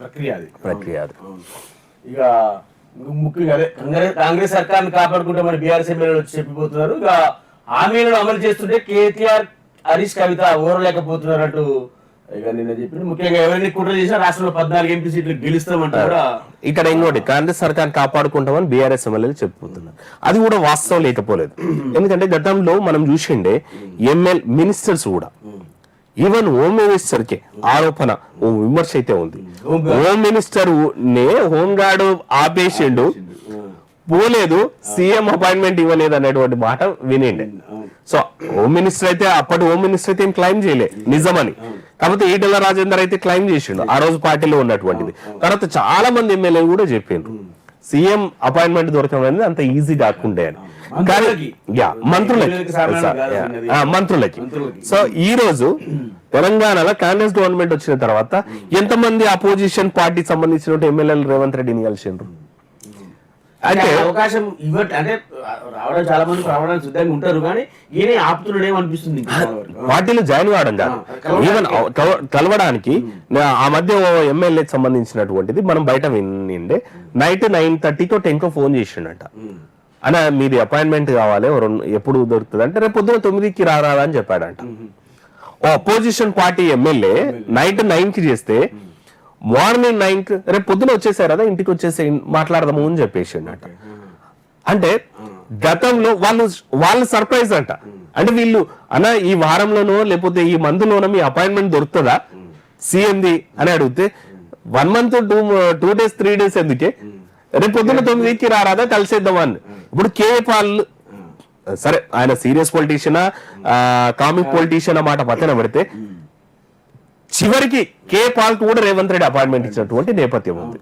ప్రక్రియ అది. ఇక ముఖ్యంగా కాంగ్రెస్ సర్కార్ని కాపాడుకుంటామని బీఆర్ఎస్ ఎమ్మెల్యేలు వచ్చి చెప్పిపోతున్నారు. ఇక హామీలను అమలు చేస్తుంటే కేటీఆర్ హరీష్ కవిత ఓరలేకపోతున్నారు అంటూ ఇక నిన్న చెప్పింది. ముఖ్యంగా ఎవరైనా కుట్ర చేసినా రాష్ట్రంలో 14 ఎంపీ సీట్లు గెలుస్తామంటే కూడా ఇక్కడ ఇంకోటి కాంగ్రెస్ సర్కార్ కాపాడుకుంటామని బీఆర్ఎస్ ఎమ్మెల్యేలు చెప్పుకుంటున్నారు. అది కూడా వాస్తవం లేకపోలేదు. ఎందుకంటే గతంలో మనం చూసిండే మినిస్టర్స్ కూడా ఈవెన్ హోమ్ మినిస్టర్ కి ఆరోపణ విమర్శ అయితే ఉంది. హోమ్ మినిస్టర్ నే హోమ్ గార్డ్ ఆపేసిండు, పోలేదు, సీఎం అపాయింట్మెంట్ ఇవ్వలేదు అనేటువంటి మాట వినిండే. సో హోమ్ మినిస్టర్ అయితే అప్పటి హోమ్ మినిస్టర్ అయితే ఏం క్లైమ్ చేయలే నిజమని. కాకపోతే ఈటెల రాజేందర్ అయితే క్లైమ్ చేసిండు ఆ రోజు పార్టీలో ఉన్నటువంటిది. తర్వాత చాలా మంది ఎమ్మెల్యేలు కూడా చెప్పిండ్రు సీఎం అపాయింట్మెంట్ దొరకడం అనేది అంత ఈజీ కాకుండే అని. కానీ మంత్రులకి సో ఈ రోజు తెలంగాణలో కాంగ్రెస్ గవర్నమెంట్ వచ్చిన తర్వాత ఎంతమంది అపోజిషన్ పార్టీ సంబంధించిన ఎమ్మెల్యేలు రేవంత్ రెడ్డిని కలిసిండ్రు. అంటే అవకాశం ఇవ్వట్ అంటే రావడం చాలా మంది రావడానికి సిద్ధంగా ఉంటారు, కానీ ఈయన ఆపుతున్నాడేమో అనిపిస్తుంది. పార్టీలో జాయిన్ కావడం కాదు, ఈవెన్ కలవడానికి ఆ మధ్య ఎమ్మెల్యేకి సంబంధించినటువంటిది మనం బయట వినిండే. నైట్ 9:30కో 10కో ఫోన్ చేసిండట, అన్న మీది అపాయింట్మెంట్ కావాలి ఎప్పుడు దొరుకుతుంది అంటే రేపు పొద్దున 9కి రారా అని చెప్పాడంట. ఓ అపోజిషన్ పార్టీ ఎమ్మెల్యే నైట్ 9కి చేస్తే మార్నింగ్ 9కి రేపు పొద్దున వచ్చేసారు కదా ఇంటికి వచ్చేసి మాట్లాడదాము అని చెప్పేసిండట. అంటే గతంలో వాళ్ళు సర్ప్రైజ్ అంట. అంటే వీళ్ళు అన్న ఈ వారంలోనో లేకపోతే ఈ మంత్లోనో మీ అపాయింట్మెంట్ దొరుకుతుందా సీఎంది అని అడిగితే 1 month 2 days 3 days ఎందుకే, రేపు పొద్దున్న 9కి రారాదా కలిసేద్దామని. ఇప్పుడు కేఏ పాల్ సరే ఆయన సీరియస్ పొలిటీషియనా కామిక్ పొలిటీషియన్ మాట పక్కన పెడితే చివరికి కే పాల్ కూడా రేవంత్ రెడ్డి అపాయింట్మెంట్ ఇచ్చినటువంటి నేపథ్యం ఉంది.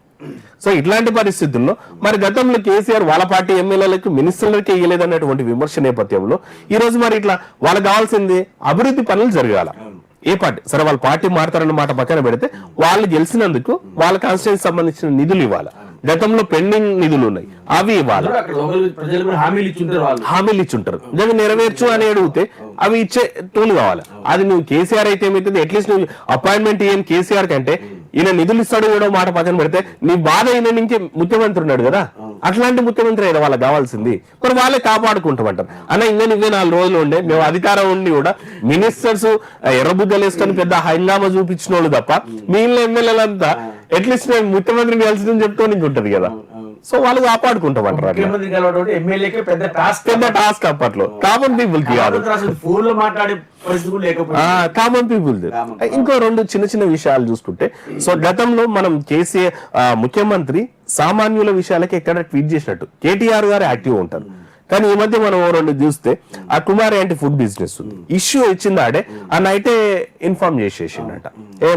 సో ఇట్లాంటి పరిస్థితుల్లో మరి గతంలో కేసీఆర్ వాళ్ళ పార్టీ ఎమ్మెల్యేలకు మినిస్టర్లకి ఇయ్యలేదన్నటువంటి విమర్శ నేపథ్యంలో ఈ రోజు మరి ఇట్లా వాళ్ళకి కావాల్సింది అభివృద్ధి పనులు జరగాల. ఏ పార్టీ సరే వాళ్ళ పార్టీ మారుతారన్న మాట పక్కన పెడితే వాళ్ళు గెలిచినందుకు వాళ్ళ కాన్స్టిట్యూన్సీ సంబంధించిన నిధులు ఇవ్వాలి. గతంలో పెండింగ్ నిధులు ఉన్నాయి అవి ఇవ్వాలి, హామీలు ఇచ్చుంటారు. దాన్ని నెరవేర్చు అని అడిగితే అవి ఇచ్చే టోలు కావాలి. అది నువ్వు కేసీఆర్ అయితే ఏమైతుంది, అట్లీస్ట్ నువ్వు అపాయింట్మెంట్ ఇయ్యని కేసీఆర్ కంటే ఈయన నిధులు ఇస్తాడు కూడా మాట పక్కన పెడితే నీ బాధ ఈయన నుంచి ముఖ్యమంత్రి ఉన్నాడు కదా, అట్లాంటి ముఖ్యమంత్రి అయినా వాళ్ళకి కావాల్సింది. మరి వాళ్ళే కాపాడుకుంటామంటారు. అన్న ఇంకా 24 రోజులు ఉండే మేము అధికారం ఉండి కూడా మినిస్టర్స్ ఎర్రబుద్దలు వేసుకొని పెద్ద హంగామా చూపించిన వాళ్ళు తప్ప మిగిలిన ఎమ్మెల్యేలంతా అట్లీస్ట్ నేను ముఖ్యమంత్రిని కలిసి చెప్తూ ఉంటది కదా. సో వాళ్ళు కాపాడుకుంటామంటారు. పెద్ద టాస్క్ అప్పట్లో కామన్ పీపుల్ కి కాదు, కామన్ పీపుల్. ఇంకో 2 చిన్న విషయాలు చూసుకుంటే సో గతంలో మనం కేసీఆర్ ముఖ్యమంత్రి సామాన్యుల విషయాలకి ఎక్కడ ట్వీట్ చేసినట్టు కేటీఆర్ గారు యాక్టివ్ ఉంటారు. కానీ ఈ మధ్య మనం 2 చూస్తే ఆ కుమారి అంటే ఫుడ్ బిజినెస్ ఉంది ఇష్యూ ఇచ్చిందాడే ఆ నైటే ఇన్ఫార్మ్ చేసేసిండట,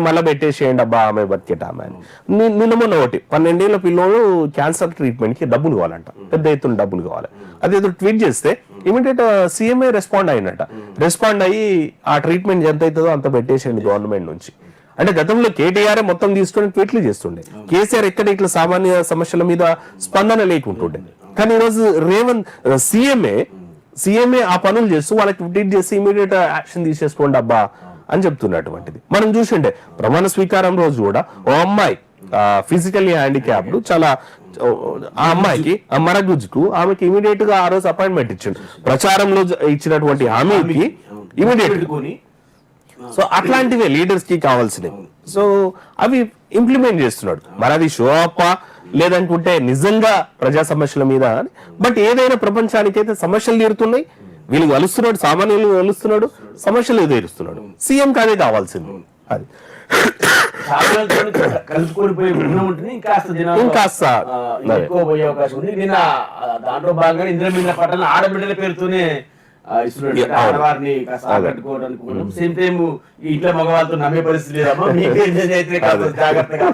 మళ్ళీ పెట్టేసేయండి అబ్బా ఆమె బతికేట ఆమె అని. నిన్న మొన్న 12 ఏళ్ల పిల్లలు క్యాన్సర్ ట్రీట్మెంట్ కి డబ్బులు కావాలంట, పెద్ద ఎత్తున డబ్బులు కావాలి. అదేదో ట్వీట్ చేస్తే ఇమీడియట్ సీఎంఏ రెస్పాండ్ అయినట. రెస్పాండ్ అయ్యి ఆ ట్రీట్మెంట్ ఎంత అవుతుందో అంత పెట్టేసేయండి గవర్నమెంట్ నుంచి. అంటే గతంలో కేటీఆర్ మొత్తం తీసుకొని ట్వీట్లు చేస్తుండే, కేసీఆర్ ఎక్కడ ఇట్లా సామాన్య సమస్యల మీద స్పందన లేకుంటుండే. కానీ ఈరోజు సీఎంఏ ఆ పనులు చేస్తూ వాళ్ళకి ట్వీట్ చేసి ఇమీడియట్ యాక్షన్ తీసేసుకోండి అబ్బా అని చెప్తున్నటువంటిది మనం చూసిండే. ప్రమాణ స్వీకారం రోజు కూడా ఓ అమ్మాయి ఫిజికల్లీ హ్యాండిక్యాప్డ్ చాలా ఆ అమ్మాయికి మరగుజ్జుకు ఆమెకి ఇమీడియట్ గా ఆ రోజు అపాయింట్మెంట్ ఇచ్చిండు. ప్రచారంలో ఇచ్చినటువంటి హామీకి ఇమీడియట్. సో అట్లాంటివే లీడర్స్ కి కావాల్సినవి. సో అవి ఇంప్లిమెంట్ చేస్తున్నాడు. మరి అది షో అప్ లేదనుకుంటే నిజంగా ప్రజా సమస్యల మీద. బట్ ఏదైనా ప్రపంచానికైతే సమస్యలు తీరుతున్నాయి, వీళ్ళు కలుస్తున్నాడు, సామాన్యులు కలుస్తున్నాడు, సమస్యలు తీరుస్తున్నాడు. సీఎం కాదే కావాల్సింది. అది ఇంకాస్త పోయే అవకాశం ఉంది. నిన్న దాంట్లో భాగంగా ఇంద్రమింద్ర పట్టణ ఆడబిడ్డల పేరుతోనే ఆడవారిని కట్టుకోవడానికి సేమ్ టైం ఇంట్లో మగవాళ్ళతో నమ్మే పరిస్థితి లేదమ్మా, మీకే జాగ్రత్తగా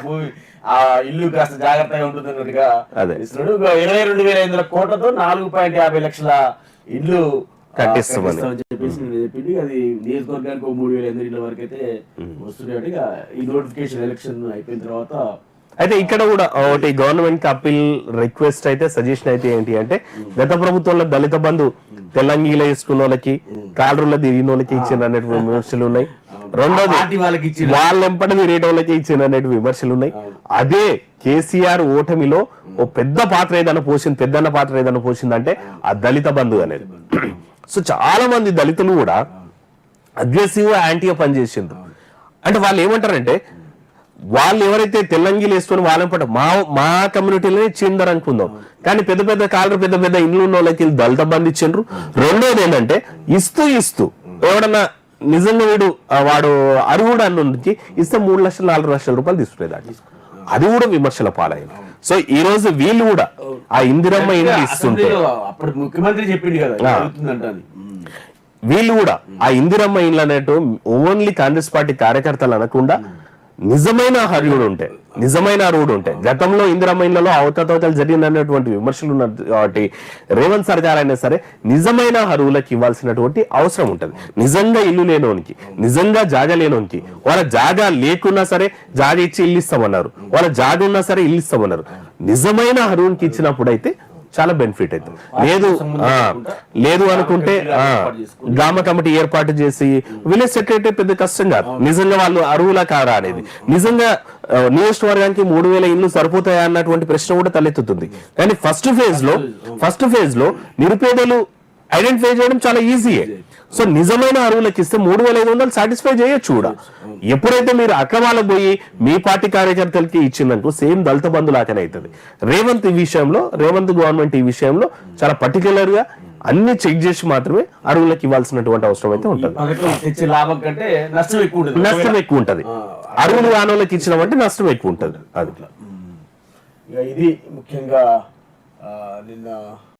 ఆ ఇల్లు కాస్త జాగ్రత్తగా ఉంటుంది అన్నట్టుగా ఇస్తున్నాడు. 22,500 కోట్లతో 4.50 లక్షల ఇల్లు కట్టిస్తామని చెప్పేసి చెప్పింది. అది నియోజకవర్గానికి 3,800 ఇళ్ళ వరకు అయితే వస్తున్నాయి. ఈ నోటిఫికేషన్ ఎలక్షన్ అయిపోయిన తర్వాత అయితే ఇక్కడ కూడా ఒకటి గవర్నమెంట్ కి అప్పీల్ రిక్వెస్ట్ అయితే సజెషన్ అయితే ఏంటి అంటే గత ప్రభుత్వంలో దళిత బంధు తెలంగాణ వేసుకున్న వాళ్ళకి కాలరులో తిరిగిన వాళ్ళకి ఇచ్చిన అనేటువంటి విమర్శలు ఉన్నాయి. రెండోది పార్టీ వాళ్ళకి ఇచ్చిన వాళ్ళెంపటి తిరిగే వాళ్ళకి ఇచ్చిన అనేటువంటి విమర్శలు ఉన్నాయి. అదే కేసీఆర్ ఓటమిలో ఓ పెద్దన్న పాత్ర ఏదైనా పోసిందంటే ఆ దళిత బంధు అనేది. సో చాలా మంది దళితులు కూడా అగ్రెసివ్ యాంటీగా పనిచేసిండ్రు. అంటే వాళ్ళు ఏమంటారంటే వాళ్ళు ఎవరైతే తెల్లంగిలు వేసుకొని వాళ్ళని పట్ట మా కమ్యూనిటీలోనే ఇచ్చిందరు అనుకుందాం, కానీ పెద్ద పెద్ద కాలరు పెద్ద పెద్ద ఇల్లు ఉన్న వాళ్ళకి దళిత బంధు ఇచ్చిండ్రు. రెండోది ఏంటంటే ఇస్తూ ఎవడన్నా నిజంగా వాడు అరుగుడు అన్నికి ఇస్తే 3 లక్షలు 4 లక్షల రూపాయలు తీసుకునేదాన్ని, అది కూడా విమర్శల పాలైంది. సో ఈ రోజు వీళ్ళు కూడా ఆ ఇందిరమ్మ ఇండ్లు ఇస్తుంటే అప్పుడు ముఖ్యమంత్రి చెప్పింది కదా జరుగుతుందంట అని. వీళ్ళు కూడా ఆ ఇందిరమ్మ ఇండ్లు అనేటు ఓన్లీ కాంగ్రెస్ పార్టీ కార్యకర్తలు అనకుండా నిజమైన అర్హుడు ఉంటే గతంలో ఇందిరమ్మ ఇండ్లలో అవతవతలు జరిగిందనేటువంటి విమర్శలు ఉన్న కాబట్టి రేవంత్ సర్కార్ అయినా సరే నిజమైన అర్హులకు ఇవ్వాల్సినటువంటి అవసరం ఉంటుంది. నిజంగా ఇల్లు లేనోనికి, నిజంగా జాగా లేనోనికి, వాళ్ళ జాగా లేకున్నా సరే జాగా ఇచ్చి ఇల్లు ఇస్తామన్నారు, వాళ్ళ జాగా ఉన్నా సరే ఇల్లు ఇస్తామన్నారు. నిజమైన అర్హునికి ఇచ్చినప్పుడు అయితే చాలా బెనిఫిట్ అవుతుంది. లేదు అనుకుంటే గ్రామ కమిటీ ఏర్పాటు చేసి విలేజ్ సెక్రటరీ పెద్ద కష్టం కాదు. నిజంగా వాళ్ళు అరువులా కారా అనేది, నిజంగా నియోజకవర్గానికి 3000 ఇల్లు సరిపోతాయా అన్నటువంటి ప్రశ్న కూడా తలెత్తుతుంది. కానీ ఫస్ట్ ఫేజ్ లో నిరుపేదలు ఐడెంటిఫై చేయడం చాలా ఈజీయే. సో నిజమైన అరువులకు ఇస్తే 3500 సాటిస్ఫై చేయొచ్చు కూడా. ఎప్పుడైతే మీరు అక్రమాలకు పోయి మీ పార్టీ కార్యకర్తలకి ఇచ్చిందనుకో సేమ్ దళిత బంధు లాగానే అవుతుంది. రేవంత్ గవర్నమెంట్ ఈ విషయంలో చాలా పర్టికులర్ గా అన్ని చెక్ చేసి మాత్రమే అరువులకు ఇవ్వాల్సినటువంటి అవసరం అయితే ఉంటుంది. లాభం కంటే నష్టం ఎక్కువ ఉంటది. అరువులు కానోళ్ళకి ఇచ్చినామంటే నష్టం ఎక్కువ ఉంటది. అది ఇది ముఖ్యంగా నిన్న